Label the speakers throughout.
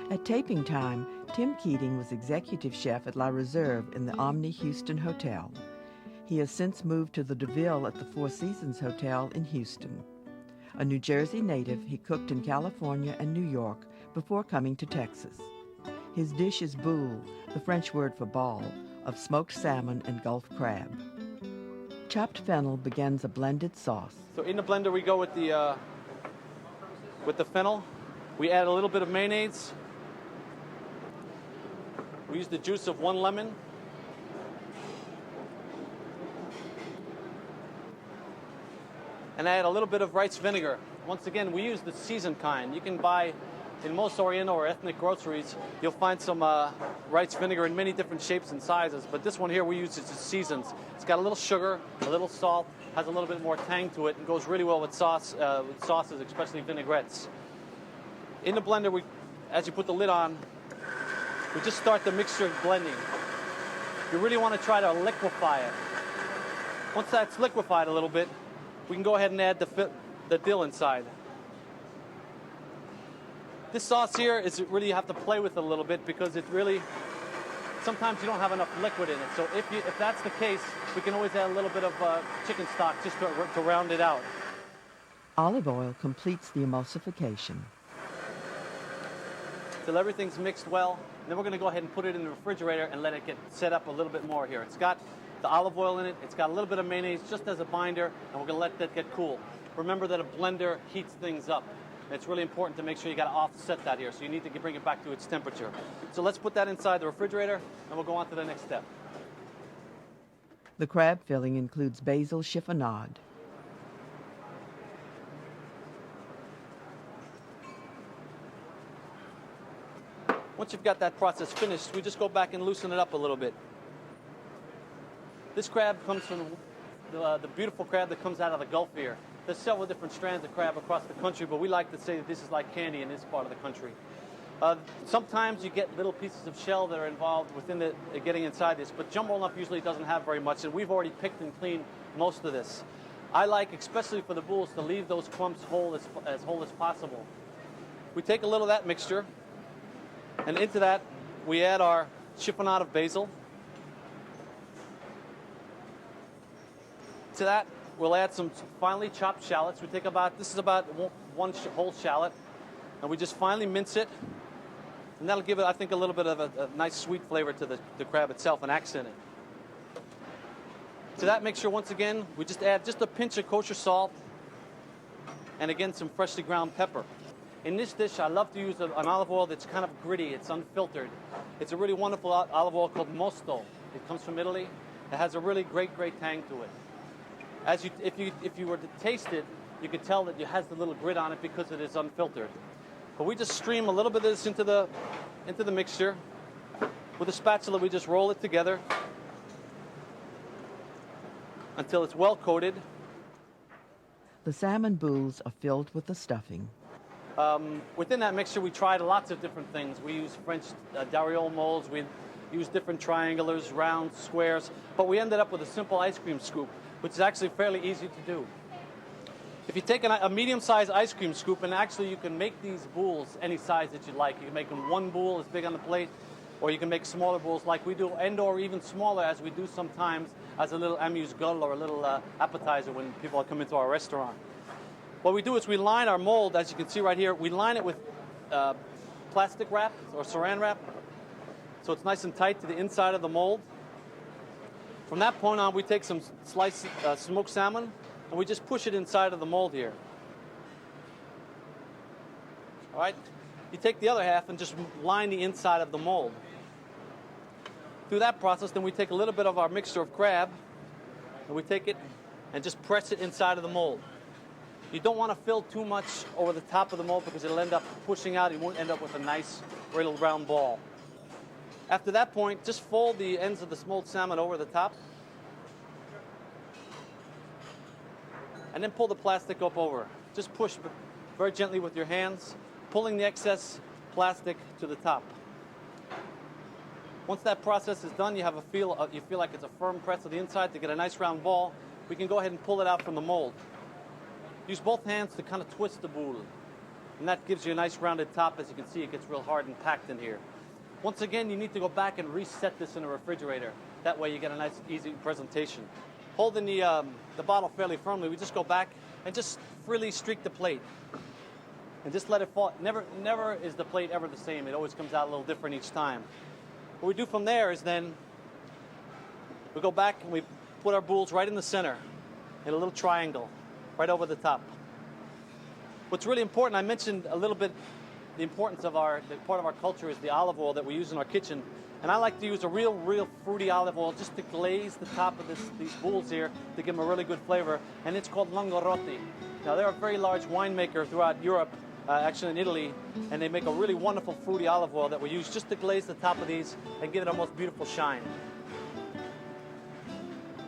Speaker 1: At taping time, Tim Keating was executive chef at La Reserve in the Omni Houston Hotel. He has since moved to the DeVille at the Four Seasons Hotel in Houston. A New Jersey native, he cooked in California and New York before coming to Texas. His dish is boule, the French word for ball, of smoked salmon and Gulf crab. Chopped fennel begins a blended sauce.
Speaker 2: So in the blender we go with the fennel. We add a little bit of mayonnaise. We use the juice of 1 lemon. And add a little bit of rice vinegar. Once again, we use the seasoned kind. You can buy, in most Oriental or ethnic groceries, you'll find some rice vinegar in many different shapes and sizes. But this one here, we use it as seasons. It's got a little sugar, a little salt, has a little bit more tang to it, and goes really well with sauces, especially vinaigrettes. In the blender, as you put the lid on, we just start the mixture blending. You really want to try to liquefy it. Once that's liquefied a little bit, we can go ahead and add the dill inside. This sauce here is really, you have to play with it a little bit because it really, sometimes you don't have enough liquid in it. So if that's the case, we can always add a little bit of chicken stock just to round it out.
Speaker 1: Olive oil completes the emulsification.
Speaker 2: Till everything's mixed well, and then we're going to go ahead and put it in the refrigerator and let it get set up a little bit more here. It's got the olive oil in it, it's got a little bit of mayonnaise just as a binder, and we're going to let that get cool. Remember that a blender heats things up. It's really important to make sure you got to offset that here, so you need to bring it back to its temperature. So let's put that inside the refrigerator, and we'll go on to the next step.
Speaker 1: The crab filling includes basil chiffonade.
Speaker 2: Once you've got that process finished, we just go back and loosen it up a little bit. This crab comes from the beautiful crab that comes out of the Gulf here. There's several different strands of crab across the country, but we like to say that this is like candy in this part of the country. Sometimes you get little pieces of shell that are involved within getting inside this, but jumbo lump usually doesn't have very much, and we've already picked and cleaned most of this. I like, especially for the boules, to leave those clumps as whole as possible. We take a little of that mixture, and into that we add our chiffonade of basil. To that, we'll add some finely chopped shallots. This is about one whole shallot, and we just finely mince it, and that'll give it, I think, a little bit of a nice sweet flavor to the crab itself, and accent it. To that mixture, once again, we just add just a pinch of kosher salt, and again, some freshly ground pepper. In this dish, I love to use an olive oil that's kind of gritty, it's unfiltered. It's a really wonderful olive oil called Mosto. It comes from Italy. It has a really great tang to it. If you were to taste it, you could tell that it has the little grit on it because it is unfiltered. But we just stream a little bit of this into the mixture. With a spatula, we just roll it together until it's well coated.
Speaker 1: The salmon boules are filled with the stuffing.
Speaker 2: Within that mixture, we tried lots of different things. We used French dariole molds. We used different triangulars, rounds, squares. But we ended up with a simple ice cream scoop, which is actually fairly easy to do. If you take a medium-sized ice cream scoop, and actually you can make these boules any size that you like. You can make them one boule as big on the plate, or you can make smaller boules like we do, and/or even smaller as we do sometimes as a little amuse-gueule or a little appetizer when people come into our restaurant. What we do is we line our mold, as you can see right here, we line it with plastic wrap or saran wrap, so it's nice and tight to the inside of the mold. From that point on, we take some sliced smoked salmon, and we just push it inside of the mold here. All right? You take the other half and just line the inside of the mold. Through that process, then we take a little bit of our mixture of crab, and we take it and just press it inside of the mold. You don't want to fill too much over the top of the mold because it'll end up pushing out. You won't end up with a nice little round ball. After that point, just fold the ends of the smoked salmon over the top, and then pull the plastic up over. Just push very gently with your hands, pulling the excess plastic to the top. Once that process is done, you feel like it's a firm press of the inside to get a nice round ball. We can go ahead and pull it out from the mold. use both hands to kind of twist the boule. And that gives you a nice rounded top. As you can see, it gets real hard and packed in here. Once again, you need to go back and reset this in a refrigerator. That way you get a nice, easy presentation. Holding the bottle fairly firmly, we just go back and just freely streak the plate. And just let it fall. Never is the plate ever the same. It always comes out a little different each time. What we do from there is then we go back and we put our boules right in the center in a little triangle, right over the top. What's really important, I mentioned a little bit the importance of the part of our culture is the olive oil that we use in our kitchen. And I like to use a real fruity olive oil just to glaze the top of these boules here to give them a really good flavor. And it's called Longorotti. Now, they're a very large winemaker throughout Europe, actually in Italy, and they make a really wonderful fruity olive oil that we use just to glaze the top of these and give it a most beautiful shine.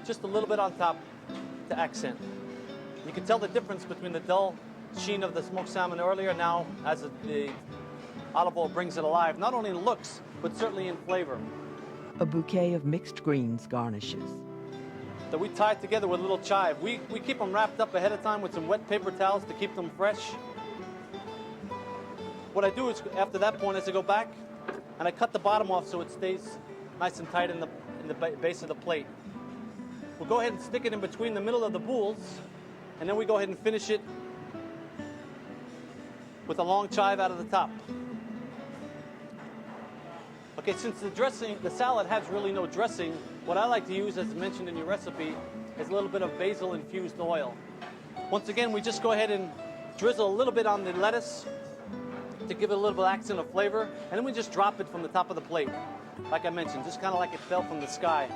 Speaker 2: Just a little bit on top to accent. You can tell the difference between the dull sheen of the smoked salmon earlier now as the olive oil brings it alive, not only in looks, but certainly in flavor.
Speaker 1: A bouquet of mixed greens garnishes.
Speaker 2: That we tie together with a little chive. We keep them wrapped up ahead of time with some wet paper towels to keep them fresh. What I do is, after that point, is I go back and I cut the bottom off so it stays nice and tight in the base of the plate. We'll go ahead and stick it in between the middle of the boules, and then we go ahead and finish it with a long chive out of the top. Okay, since the salad has really no dressing, what I like to use, as mentioned in your recipe, is a little bit of basil infused oil. Once again, we just go ahead and drizzle a little bit on the lettuce to give it a little bit of accent of flavor, and then we just drop it from the top of the plate. Like I mentioned, just kind of like it fell from the sky.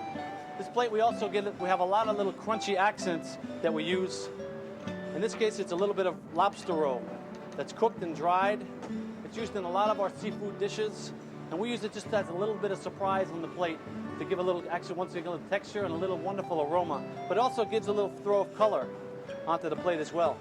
Speaker 2: This plate, we have a lot of little crunchy accents that we use. In this case, it's a little bit of lobster roe that's cooked and dried. It's used in a lot of our seafood dishes, and we use it just as a little bit of surprise on the plate to give a little, actually once again, a little texture and a little wonderful aroma. But it also gives a little throw of color onto the plate as well.